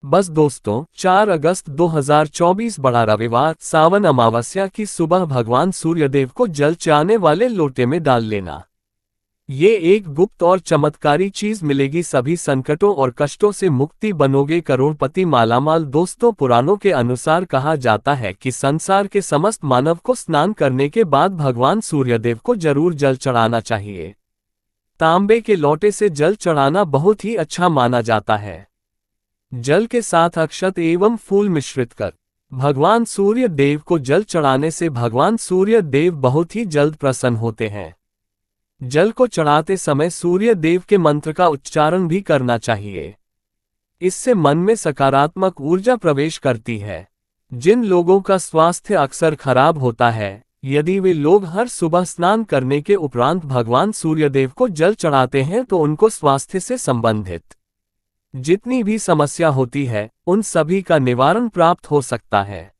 बस दोस्तों, 4 अगस्त 2024 बड़ा रविवार, सावन अमावस्या की सुबह भगवान सूर्यदेव को जल चढ़ाने वाले लोटे में डाल लेना। ये एक गुप्त और चमत्कारी चीज मिलेगी, सभी संकटों और कष्टों से मुक्ति, बनोगे करोड़पति मालामाल। दोस्तों, पुराणों के अनुसार कहा जाता है कि संसार के समस्त मानव को स्नान करने के बाद भगवान सूर्यदेव को जरूर जल चढ़ाना चाहिए। तांबे के लोटे से जल चढ़ाना बहुत ही अच्छा माना जाता है। जल के साथ अक्षत एवं फूल मिश्रित कर भगवान सूर्य देव को जल चढ़ाने से भगवान सूर्य देव बहुत ही जल्द प्रसन्न होते हैं। जल को चढ़ाते समय सूर्य देव के मंत्र का उच्चारण भी करना चाहिए। इससे मन में सकारात्मक ऊर्जा प्रवेश करती है। जिन लोगों का स्वास्थ्य अक्सर खराब होता है, यदि वे लोग हर सुबह स्नान करने के उपरांत भगवान सूर्यदेव को जल चढ़ाते हैं तो उनको स्वास्थ्य से संबंधित जितनी भी समस्या होती है, उन सभी का निवारण प्राप्त हो सकता है।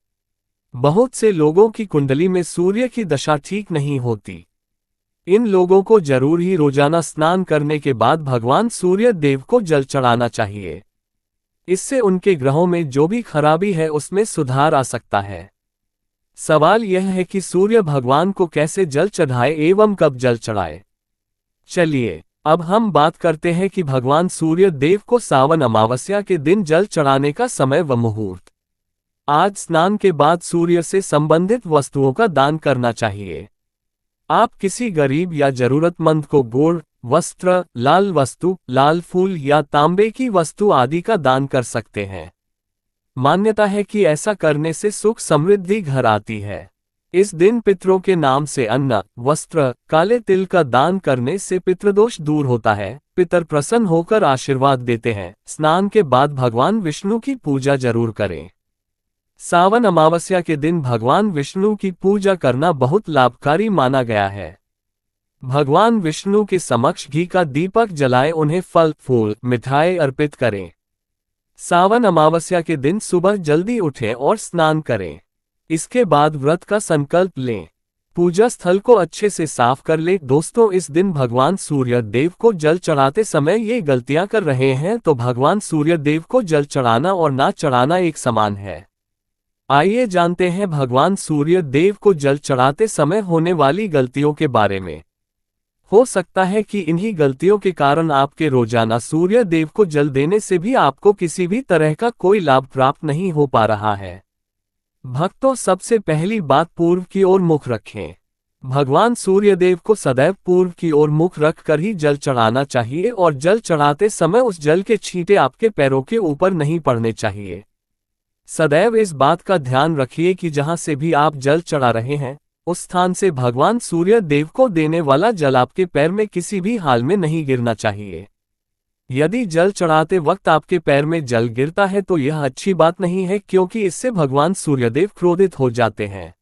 बहुत से लोगों की कुंडली में सूर्य की दशा ठीक नहीं होती। इन लोगों को जरूर ही रोजाना स्नान करने के बाद भगवान सूर्य देव को जल चढ़ाना चाहिए। इससे उनके ग्रहों में जो भी खराबी है उसमें सुधार आ सकता है। सवाल यह है कि सूर्य भगवान को कैसे जल चढ़ाए एवं कब जल चढ़ाए। चलिए, अब हम बात करते हैं कि भगवान सूर्य देव को सावन अमावस्या के दिन जल चढ़ाने का समय व मुहूर्त। आज स्नान के बाद सूर्य से संबंधित वस्तुओं का दान करना चाहिए। आप किसी गरीब या जरूरतमंद को गुड़, वस्त्र, लाल वस्तु, लाल फूल या तांबे की वस्तु आदि का दान कर सकते हैं। मान्यता है कि ऐसा करने से सुख समृद्धि घर आती है। इस दिन पितरों के नाम से अन्न, वस्त्र, काले तिल का दान करने से पितृदोष दूर होता है। पितर प्रसन्न होकर आशीर्वाद देते हैं। स्नान के बाद भगवान विष्णु की पूजा जरूर करें। सावन अमावस्या के दिन भगवान विष्णु की पूजा करना बहुत लाभकारी माना गया है। भगवान विष्णु के समक्ष घी का दीपक जलाएं, उन्हें फल, फूल, मिठाई अर्पित करें। सावन अमावस्या के दिन सुबह जल्दी उठें और स्नान करें। इसके बाद व्रत का संकल्प लें। पूजा स्थल को अच्छे से साफ कर लें। दोस्तों, इस दिन भगवान सूर्य देव को जल चढ़ाते समय ये गलतियां कर रहे हैं तो भगवान सूर्य देव को जल चढ़ाना और ना चढ़ाना एक समान है। आइए जानते हैं भगवान सूर्य देव को जल चढ़ाते समय होने वाली गलतियों के बारे में। हो सकता है कि इन्हीं गलतियों के कारण आपके रोजाना सूर्य देव को जल देने से भी आपको किसी भी तरह का कोई लाभ प्राप्त नहीं हो पा रहा है। भक्तों, सबसे पहली बात, पूर्व की ओर मुख रखें। भगवान सूर्यदेव को सदैव पूर्व की ओर मुख रखकर ही जल चढ़ाना चाहिए और जल चढ़ाते समय उस जल के छींटे आपके पैरों के ऊपर नहीं पड़ने चाहिए। सदैव इस बात का ध्यान रखिए कि जहां से भी आप जल चढ़ा रहे हैं, उस स्थान से भगवान सूर्य देव को देने वाला जल आपके पैर में किसी भी हाल में नहीं गिरना चाहिए। यदि जल चढ़ाते वक्त आपके पैर में जल गिरता है तो यह अच्छी बात नहीं है, क्योंकि इससे भगवान सूर्यदेव क्रोधित हो जाते हैं।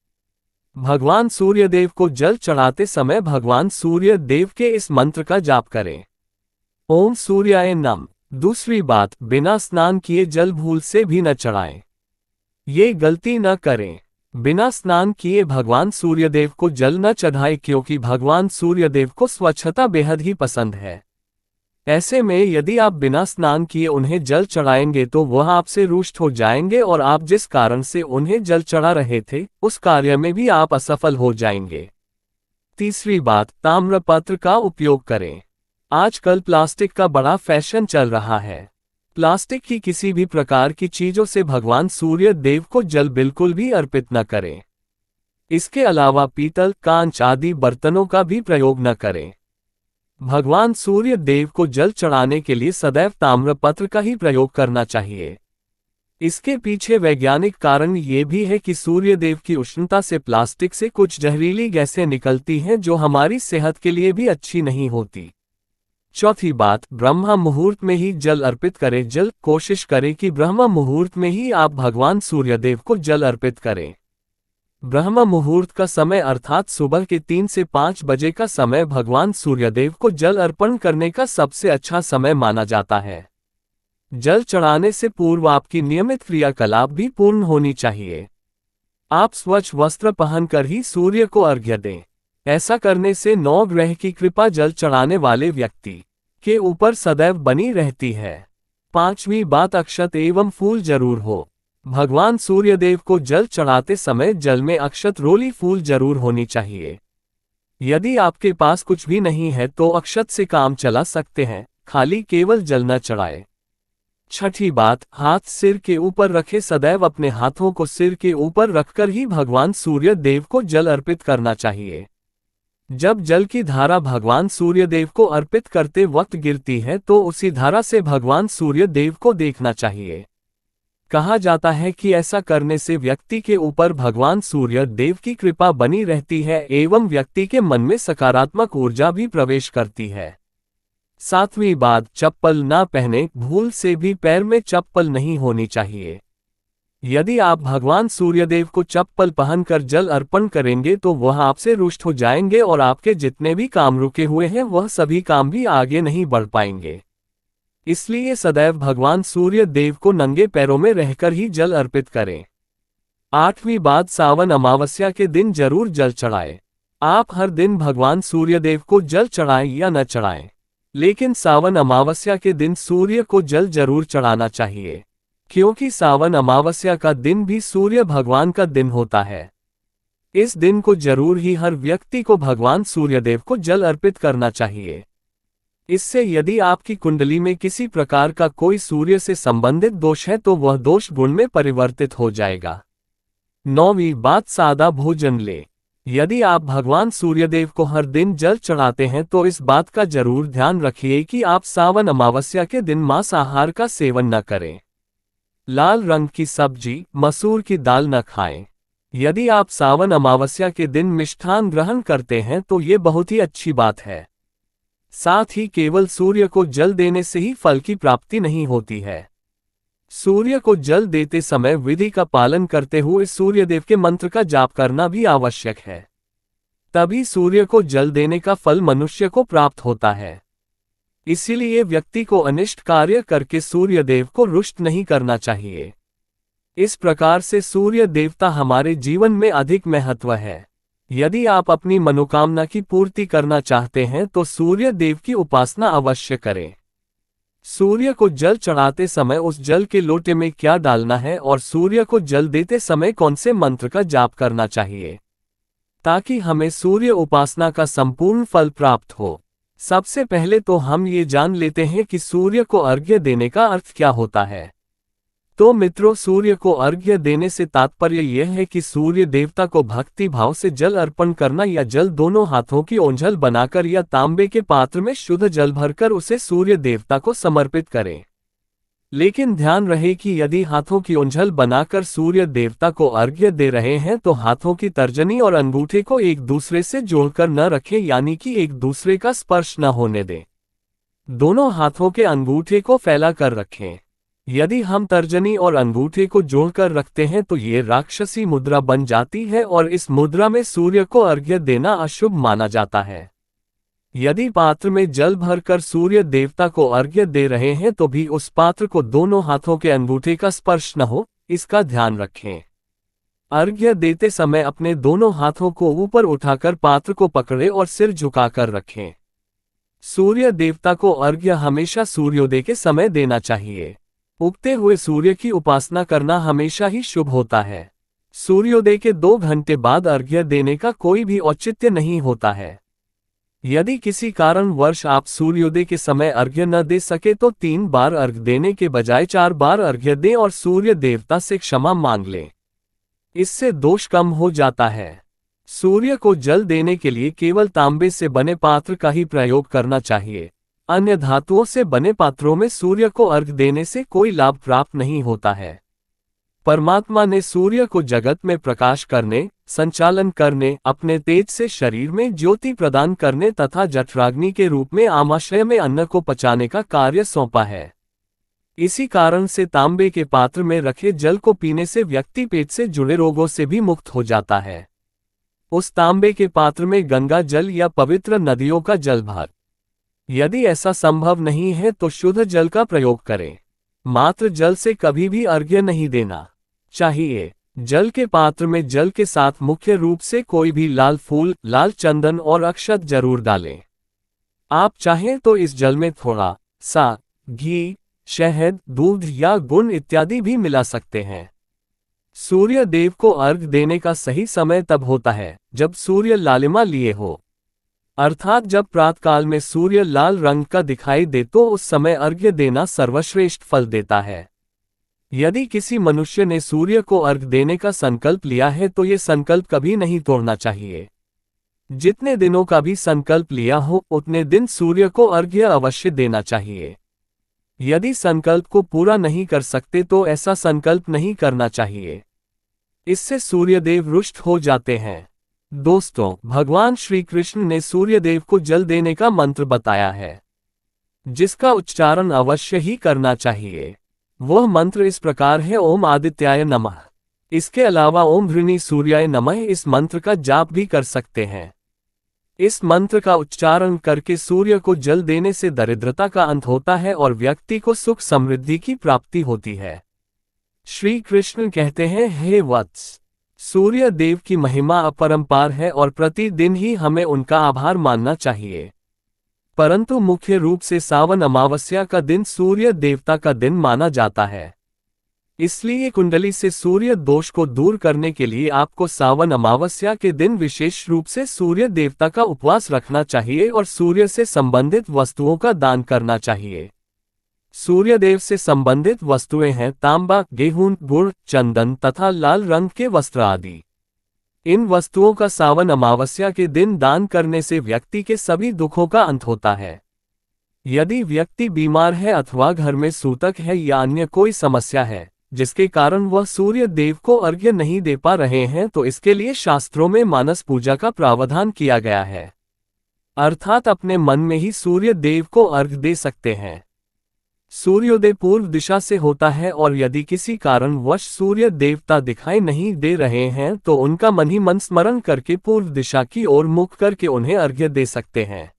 भगवान सूर्यदेव को जल चढ़ाते समय भगवान सूर्य देव के इस मंत्र का जाप करें, ओम सूर्याय नमः। दूसरी बात, बिना स्नान किए जल भूल से भी न चढ़ाएं। ये गलती न करें। बिना स्नान किए भगवान सूर्यदेव को जल न चढ़ाएं, क्योंकि भगवान सूर्यदेव को स्वच्छता बेहद ही पसंद है। ऐसे में यदि आप बिना स्नान किए उन्हें जल चढ़ाएंगे तो वह आपसे रुष्ट हो जाएंगे और आप जिस कारण से उन्हें जल चढ़ा रहे थे, उस कार्य में भी आप असफल हो जाएंगे। तीसरी बात, ताम्रपत्र का उपयोग करें। आजकल प्लास्टिक का बड़ा फैशन चल रहा है। प्लास्टिक की किसी भी प्रकार की चीजों से भगवान सूर्य देव को जल बिल्कुल भी अर्पित न करें। इसके अलावा पीतल, कांच आदि बर्तनों का भी प्रयोग न करें। भगवान सूर्य देव को जल चढ़ाने के लिए सदैव ताम्रपत्र का ही प्रयोग करना चाहिए। इसके पीछे वैज्ञानिक कारण ये भी है कि सूर्य देव की उष्णता से प्लास्टिक से कुछ जहरीली गैसें निकलती हैं जो हमारी सेहत के लिए भी अच्छी नहीं होती। चौथी बात, ब्रह्म मुहूर्त में ही जल अर्पित करें। कोशिश करें कि ब्रह्म मुहूर्त में ही आप भगवान सूर्यदेव को जल अर्पित करें। ब्रह्म मुहूर्त का समय अर्थात सुबह के 3 से 5 बजे का समय भगवान सूर्यदेव को जल अर्पण करने का सबसे अच्छा समय माना जाता है। जल चढ़ाने से पूर्व आपकी नियमित क्रियाकलाप भी पूर्ण होनी चाहिए। आप स्वच्छ वस्त्र पहनकर ही सूर्य को अर्घ्य दें। ऐसा करने से 9 ग्रह की कृपा जल चढ़ाने वाले व्यक्ति के ऊपर सदैव बनी रहती है। 5वीं बात, अक्षत एवं फूल जरूर हो। भगवान सूर्यदेव को जल चढ़ाते समय जल में अक्षत रोली फूल जरूर होनी चाहिए। यदि आपके पास कुछ भी नहीं है तो अक्षत से काम चला सकते हैं, खाली केवल जल न चढ़ाए। छठी बात, हाथ सिर के ऊपर रखे। सदैव अपने हाथों को सिर के ऊपर रखकर ही भगवान सूर्य देव को जल अर्पित करना चाहिए। जब जल की धारा भगवान सूर्य देव को अर्पित करते वक्त गिरती है तो उसी धारा से भगवान सूर्य देव को देखना चाहिए। कहा जाता है कि ऐसा करने से व्यक्ति के ऊपर भगवान सूर्य देव की कृपा बनी रहती है एवं व्यक्ति के मन में सकारात्मक ऊर्जा भी प्रवेश करती है। 7वीं बात, चप्पल ना पहने। भूल से भी पैर में चप्पल नहीं होनी चाहिए। यदि आप भगवान सूर्यदेव को चप्पल पहनकर जल अर्पण करेंगे तो वह आपसे रुष्ट हो जाएंगे और आपके जितने भी काम रुके हुए हैं वह सभी काम भी आगे नहीं बढ़ पाएंगे। इसलिए सदैव भगवान सूर्य देव को नंगे पैरों में रहकर ही जल अर्पित करें। 8वीं बात, सावन अमावस्या के दिन जरूर जल चढ़ाएं। आप हर दिन भगवान सूर्यदेव को जल चढ़ाएं या न चढ़ाएं, लेकिन सावन अमावस्या के दिन सूर्य को जल जरूर चढ़ाना चाहिए, क्योंकि सावन अमावस्या का दिन भी सूर्य भगवान का दिन होता है। इस दिन को जरूर ही हर व्यक्ति को भगवान सूर्यदेव को जल अर्पित करना चाहिए। इससे यदि आपकी कुंडली में किसी प्रकार का कोई सूर्य से संबंधित दोष है तो वह दोष गुण में परिवर्तित हो जाएगा। 9वीं बात, सादा भोजन ले। यदि आप भगवान सूर्यदेव को हर दिन जल चढ़ाते हैं तो इस बात का जरूर ध्यान रखिए कि आप सावन अमावस्या के दिन मांसाहार का सेवन न करें। लाल रंग की सब्जी, मसूर की दाल न खाएं। यदि आप सावन अमावस्या के दिन मिष्ठान ग्रहण करते हैं तो ये बहुत ही अच्छी बात है। साथ ही केवल सूर्य को जल देने से ही फल की प्राप्ति नहीं होती है। सूर्य को जल देते समय विधि का पालन करते हुए सूर्यदेव के मंत्र का जाप करना भी आवश्यक है। तभी सूर्य को जल देने का फल मनुष्य को प्राप्त होता है। इसीलिए व्यक्ति को अनिष्ट कार्य करके सूर्यदेव को रुष्ट नहीं करना चाहिए। इस प्रकार से सूर्य देवता हमारे जीवन में अधिक महत्व है। यदि आप अपनी मनोकामना की पूर्ति करना चाहते हैं तो सूर्य देव की उपासना अवश्य करें। सूर्य को जल चढ़ाते समय उस जल के लोटे में क्या डालना है और सूर्य को जल देते समय कौन से मंत्र का जाप करना चाहिए, ताकि हमें सूर्य उपासना का संपूर्ण फल प्राप्त हो। सबसे पहले तो हम ये जान लेते हैं कि सूर्य को अर्घ्य देने का अर्थ क्या होता है। तो मित्रों, सूर्य को अर्घ्य देने से तात्पर्य यह है कि सूर्य देवता को भक्ति भाव से जल अर्पण करना या जल दोनों हाथों की ओंझल बनाकर या तांबे के पात्र में शुद्ध जल भरकर उसे सूर्य देवता को समर्पित करें। लेकिन ध्यान रहे कि यदि हाथों की ओंझल बनाकर सूर्य देवता को अर्घ्य दे रहे हैं तो हाथों की तर्जनी और अंगूठे को एक दूसरे से जोड़कर न रखें, यानी कि एक दूसरे का स्पर्श न होने दें। दोनों हाथों के अंगूठे को फैला कर रखें। यदि हम तर्जनी और अंगूठे को जोड़कर रखते हैं तो ये राक्षसी मुद्रा बन जाती है और इस मुद्रा में सूर्य को अर्घ्य देना अशुभ माना जाता है। यदि पात्र में जल भरकर सूर्य देवता को अर्घ्य दे रहे हैं तो भी उस पात्र को दोनों हाथों के अंगूठे का स्पर्श न हो, इसका ध्यान रखें। अर्घ्य देते समय अपने दोनों हाथों को ऊपर उठाकर पात्र को पकड़े और सिर झुकाकर रखें। सूर्य देवता को अर्घ्य हमेशा सूर्योदय के समय देना चाहिए। उगते हुए सूर्य की उपासना करना हमेशा ही शुभ होता है। सूर्योदय के 2 घंटे बाद अर्घ्य देने का कोई भी औचित्य नहीं होता है। यदि किसी कारणवश आप सूर्योदय के समय अर्घ्य न दे सके तो 3 बार अर्घ्य देने के बजाय 4 बार अर्घ्य दें और सूर्य देवता से क्षमा मांग लें। इससे दोष कम हो जाता है। सूर्य को जल देने के लिए केवल तांबे से बने पात्र का ही प्रयोग करना चाहिए। अन्य धातुओं से बने पात्रों में सूर्य को अर्घ्य देने से कोई लाभ प्राप्त नहीं होता है। परमात्मा ने सूर्य को जगत में प्रकाश करने, संचालन करने, अपने तेज से शरीर में ज्योति प्रदान करने तथा जठराग्नि के रूप में आमाशय में अन्न को पचाने का कार्य सौंपा है। इसी कारण से तांबे के पात्र में रखे जल को पीने से व्यक्ति पेट से जुड़े रोगों से भी मुक्त हो जाता है। उस तांबे के पात्र में गंगा जल या पवित्र नदियों का जल भर। यदि ऐसा संभव नहीं है तो शुद्ध जल का प्रयोग करें। मात्र जल से कभी भी अर्घ्य नहीं देना चाहिए। जल के पात्र में जल के साथ मुख्य रूप से कोई भी लाल फूल, लाल चंदन और अक्षत जरूर डालें। आप चाहें तो इस जल में थोड़ा सा घी, शहद, दूध या गुड़ इत्यादि भी मिला सकते हैं। सूर्य देव को अर्घ देने का सही समय तब होता है जब सूर्य लालिमा लिए हो, अर्थात जब प्रातःकाल में सूर्य लाल रंग का दिखाई दे तो उस समय अर्घ्य देना सर्वश्रेष्ठ फल देता है। यदि किसी मनुष्य ने सूर्य को अर्घ देने का संकल्प लिया है तो ये संकल्प कभी नहीं तोड़ना चाहिए। जितने दिनों का भी संकल्प लिया हो उतने दिन सूर्य को अर्घ्य अवश्य देना चाहिए। यदि संकल्प को पूरा नहीं कर सकते तो ऐसा संकल्प नहीं करना चाहिए, इससे सूर्यदेव रुष्ट हो जाते हैं। दोस्तों, भगवान श्री कृष्ण ने सूर्यदेव को जल देने का मंत्र बताया है, जिसका उच्चारण अवश्य ही करना चाहिए। वह मंत्र इस प्रकार है, ओम आदित्याय नमः। इसके अलावा ओम हृणी सूर्याय नमः इस मंत्र का जाप भी कर सकते हैं। इस मंत्र का उच्चारण करके सूर्य को जल देने से दरिद्रता का अंत होता है और व्यक्ति को सुख समृद्धि की प्राप्ति होती है। श्री कृष्ण कहते हैं, हे वत्स, सूर्य देव की महिमा अपरंपार है और प्रतिदिन ही हमें उनका आभार मानना चाहिए। परंतु मुख्य रूप से सावन अमावस्या का दिन सूर्य देवता का दिन माना जाता है। इसलिए कुंडली से सूर्य दोष को दूर करने के लिए आपको सावन अमावस्या के दिन विशेष रूप से सूर्य देवता का उपवास रखना चाहिए और सूर्य से संबंधित वस्तुओं का दान करना चाहिए। सूर्यदेव से संबंधित वस्तुएं हैं तांबा, गेहूं, गुड़, चंदन तथा लाल रंग के वस्त्र आदि। इन वस्तुओं का सावन अमावस्या के दिन दान करने से व्यक्ति के सभी दुखों का अंत होता है। यदि व्यक्ति बीमार है अथवा घर में सूतक है या अन्य कोई समस्या है जिसके कारण वह सूर्य देव को अर्घ्य नहीं दे पा रहे हैं तो इसके लिए शास्त्रों में मानस पूजा का प्रावधान किया गया है, अर्थात अपने मन में ही सूर्य देव को अर्घ्य दे सकते हैं। सूर्योदय पूर्व दिशा से होता है और यदि किसी कारणवश सूर्य देवता दिखाई नहीं दे रहे हैं तो उनका मन ही मन स्मरण करके पूर्व दिशा की ओर मुख करके उन्हें अर्घ्य दे सकते हैं,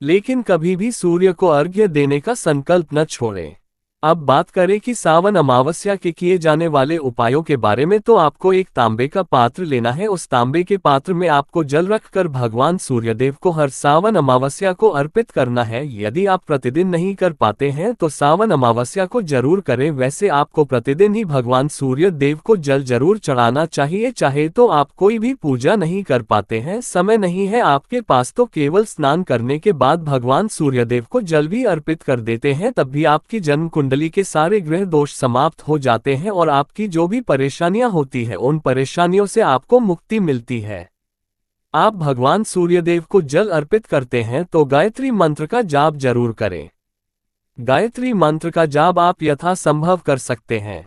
लेकिन कभी भी सूर्य को अर्घ्य देने का संकल्प न छोड़ें। अब बात करें कि सावन अमावस्या के किए जाने वाले उपायों के बारे में, तो आपको एक तांबे का पात्र लेना है। उस तांबे के पात्र में आपको जल रखकर भगवान सूर्यदेव को हर सावन अमावस्या को अर्पित करना है। यदि आप प्रतिदिन नहीं कर पाते हैं तो सावन अमावस्या को जरूर करें। वैसे आपको प्रतिदिन ही भगवान सूर्य देव को जल जरूर चढ़ाना चाहिए। चाहे तो आप कोई भी पूजा नहीं कर पाते हैं, समय नहीं है आपके पास, तो केवल स्नान करने के बाद भगवान सूर्यदेव को जल भी अर्पित कर देते हैं, तब भी आपकी जन्म कुंडली के सारे ग्रह दोष समाप्त हो जाते हैं और आपकी जो भी परेशानियां होती है उन परेशानियों से आपको मुक्ति मिलती है। आप भगवान सूर्यदेव को जल अर्पित करते हैं तो गायत्री मंत्र का जाप जरूर करें। गायत्री मंत्र का जाप आप यथासंभव कर सकते हैं।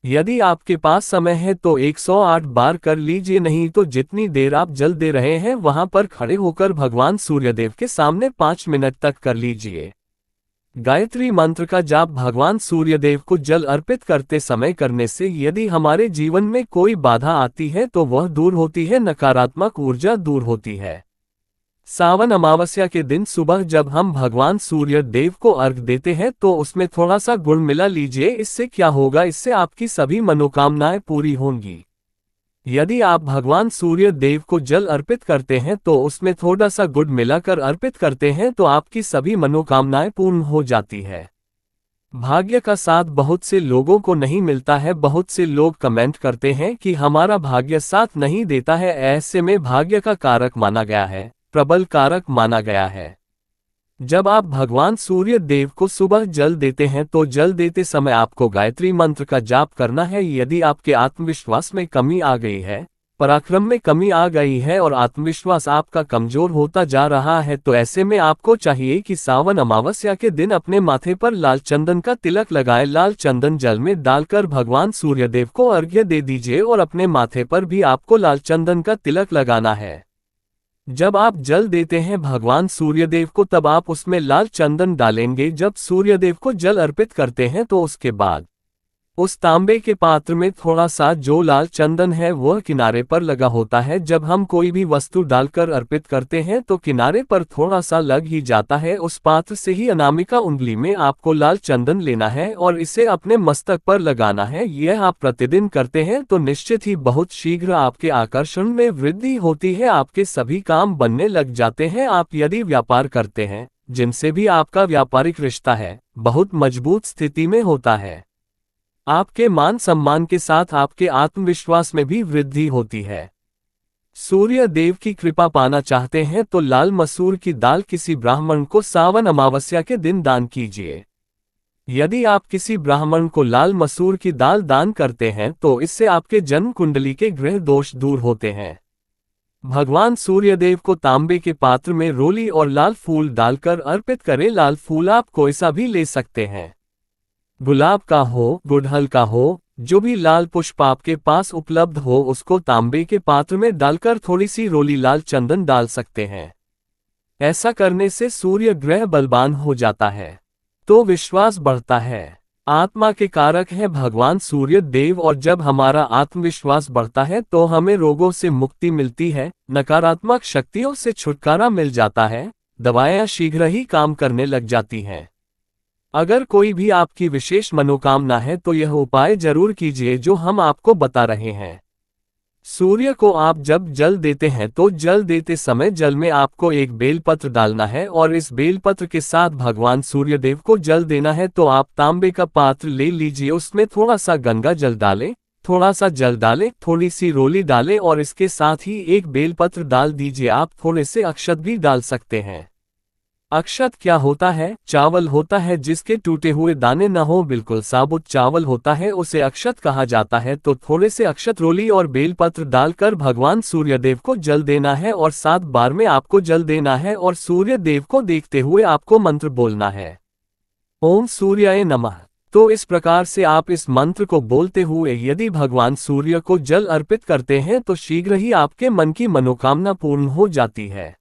यदि आपके पास समय है तो 108 बार कर लीजिए, नहीं तो जितनी देर आप जल दे रहे हैं वहां पर खड़े होकर भगवान सूर्यदेव के सामने 5 मिनट तक कर लीजिए। गायत्री मंत्र का जाप भगवान सूर्यदेव को जल अर्पित करते समय करने से यदि हमारे जीवन में कोई बाधा आती है तो वह दूर होती है, नकारात्मक ऊर्जा दूर होती है। सावन अमावस्या के दिन सुबह जब हम भगवान सूर्य देव को अर्घ देते हैं तो उसमें थोड़ा सा गुड़ मिला लीजिए। इससे क्या होगा, इससे आपकी सभी मनोकामनाएं पूरी होंगी। यदि आप भगवान सूर्य देव को जल अर्पित करते हैं तो उसमें थोड़ा सा गुड़ मिलाकर अर्पित करते हैं तो आपकी सभी मनोकामनाएं पूर्ण हो जाती है। भाग्य का साथ बहुत से लोगों को नहीं मिलता है। बहुत से लोग कमेंट करते हैं कि हमारा भाग्य साथ नहीं देता है। ऐसे में भाग्य का कारक माना गया है, प्रबल कारक माना गया है। जब आप भगवान सूर्य देव को सुबह जल देते हैं तो जल देते समय आपको गायत्री मंत्र का जाप करना है। यदि आपके आत्मविश्वास में कमी आ गई है, पराक्रम में कमी आ गई है और आत्मविश्वास आपका कमजोर होता जा रहा है तो ऐसे में आपको चाहिए कि सावन अमावस्या के दिन अपने माथे पर लाल चंदन का तिलक लगाएं। लाल चंदन जल में डालकर भगवान सूर्यदेव को अर्घ्य दे दीजिए और अपने माथे पर भी आपको लाल चंदन का तिलक लगाना है। जब आप जल देते हैं भगवान सूर्यदेव को तब आप उसमें लाल चंदन डालेंगे। जब सूर्यदेव को जल अर्पित करते हैं तो उसके बाद उस तांबे के पात्र में थोड़ा सा जो लाल चंदन है वह किनारे पर लगा होता है। जब हम कोई भी वस्तु डालकर अर्पित करते हैं तो किनारे पर थोड़ा सा लग ही जाता है। उस पात्र से ही अनामिका उंगली में आपको लाल चंदन लेना है और इसे अपने मस्तक पर लगाना है। यह आप प्रतिदिन करते हैं तो निश्चित ही बहुत शीघ्र आपके आकर्षण में वृद्धि होती है, आपके सभी काम बनने लग जाते हैं। आप यदि व्यापार करते हैं, जिनसे भी आपका व्यापारिक रिश्ता है, बहुत मजबूत स्थिति में होता है। आपके मान सम्मान के साथ आपके आत्मविश्वास में भी वृद्धि होती है। सूर्य देव की कृपा पाना चाहते हैं तो लाल मसूर की दाल किसी ब्राह्मण को सावन अमावस्या के दिन दान कीजिए। यदि आप किसी ब्राह्मण को लाल मसूर की दाल दान करते हैं तो इससे आपके जन्म कुंडली के ग्रह दोष दूर होते हैं। भगवान सूर्यदेव को तांबे के पात्र में रोली और लाल फूल डालकर अर्पित करें। लाल फूल आप कोई सा भी ले सकते हैं, गुलाब का हो, गुड़हल का हो, जो भी लाल पुष्प आपके पास उपलब्ध हो उसको तांबे के पात्र में डालकर थोड़ी सी रोली लाल चंदन डाल सकते हैं। ऐसा करने से सूर्य ग्रह बलवान हो जाता है तो विश्वास बढ़ता है। आत्मा के कारक है भगवान सूर्य देव, और जब हमारा आत्मविश्वास बढ़ता है तो हमें रोगों से मुक्ति मिलती है, नकारात्मक शक्तियों से छुटकारा मिल जाता है, दवाएं शीघ्र ही काम करने लग जाती हैं। अगर कोई भी आपकी विशेष मनोकामना है तो यह उपाय जरूर कीजिए जो हम आपको बता रहे हैं। सूर्य को आप जब जल देते हैं तो जल देते समय जल में आपको एक बेलपत्र डालना है और इस बेलपत्र के साथ भगवान सूर्यदेव को जल देना है। तो आप तांबे का पात्र ले लीजिए, उसमें थोड़ा सा गंगा जल डालें, थोड़ा सा जल डालें, थोड़ी सी रोली डालें और इसके साथ ही एक बेलपत्र डाल दीजिए। आप थोड़े से अक्षत भी डाल सकते हैं। अक्षत क्या होता है? चावल होता है जिसके टूटे हुए दाने न हो, बिल्कुल साबुत चावल होता है, उसे अक्षत कहा जाता है। तो थोड़े से अक्षत, रोली और बेलपत्र डालकर भगवान सूर्यदेव को जल देना है और 7 बार में आपको जल देना है और सूर्यदेव को देखते हुए आपको मंत्र बोलना है, ओम सूर्याय नमः। तो इस प्रकार से आप इस मंत्र को बोलते हुए यदि भगवान सूर्य को जल अर्पित करते हैं तो शीघ्र ही आपके मन की मनोकामना पूर्ण हो जाती है।